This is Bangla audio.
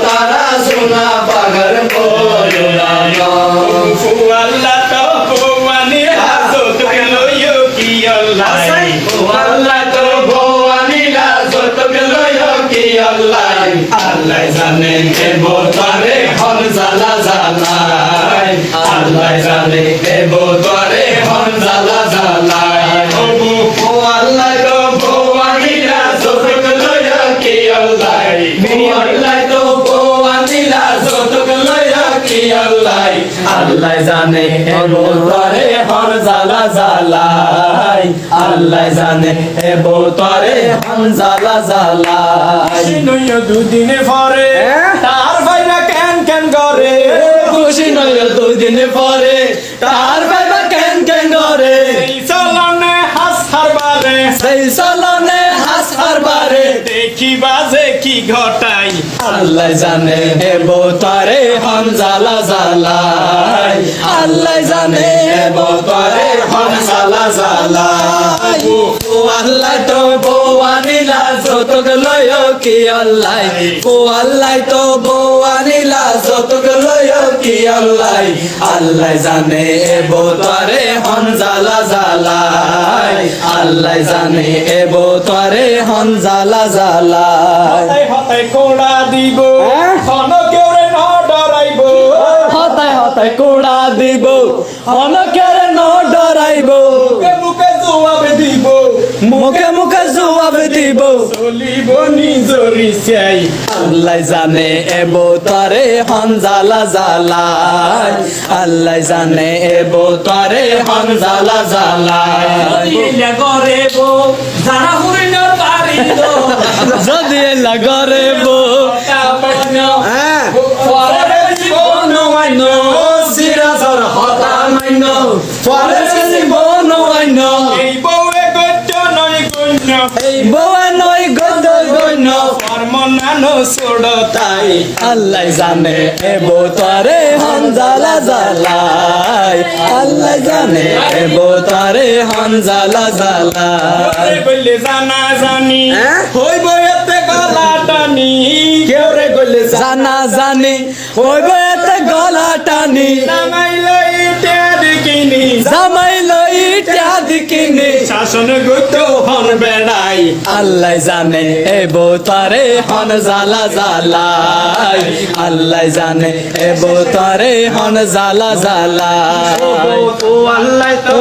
তারা সোনা পাগর বলুরানো আল্লাহ তো ভবানী হাজত লইও কি আল্লাহ আল্লাহ তো ভবানী লাজত লইও কি আল্লাহ আল্লাহ জানে দেব তারে হন জালা জালাই আল্লাহ জানে দেব তারে হন জালা জালাই ও আল্লাহ তো ভবানী লাজত লইও কি আল্লাহ আল্লাহ তো ভবানী লাজত লইও কি আল্লাহ আল্লাহ জানে দেব তারে হন জালা জালাই আল্লাহ জানে দেব তারে হন জালা জালাই নইও দুদিনে পরে তার ভাইরা কেন কেন করে খুশি নয় দুদিন পরে তার বাবা কেন কেন করে এই চলনে হাসার বারে সেই চলনে হাসার বারে দেখি বাজে কি ঘটাই আল্লাহ জানে দেব তারে হন জালা জালাই আল্লাহ জানে দেব তারে হন জালা জালাই ও আল্লাহ তো ভবানী লাজত লয় কি আল্লাহ ও আল্লাহ তো ভবানী লাজত লয় কি আল্লাহ আল্লাহ জানে দেব তারে হন জালা জালাই আল্লাহ জানে দেব তারে হন জালা জালাই হতাই হতাই কোড়া দিব হন কেউ রে ন ডরাইব হতায় হতায় কোড়া দিব অনকের ন ডরাইব মুখে মুখে জবাব দিব মুখে মুখে জবাব দিব চলিব নিজরি চাই আল্লাহ জানে এব তারে হন জালা জালাই আল্লাহ জানে এব তারে হন জালা জালাই ইলা করে বো যারা হুরিনর বাড়ি দো যদি এলা করে বো পরে জীবন আইন সিরাজর হতা মাইন পরে জীবন আইন এই বউয়ে গদ্য নয় গণ্য এই বউয়া নয় গদ গণ্য কর্ম নানো ছোড়তাই আল্লাহ জানে এব তারে হন জালা জালাই আল্লাহ জানে এব তারে হন জালা জালাই বললে জানা জানি হইব এতে গলা টানি কেউ রে গলে জানা জানি হইব এতে গলা টানি নামাইলে ইটে দেখিনি জামাই লই ইটা দিকিনি শাসন গুত হন বেড়াই আল্লাহ জানে এব তারে হন জালা জালাই আল্লাহ জানে এব তারে হন জালা জালাই ও আল্লাহ তো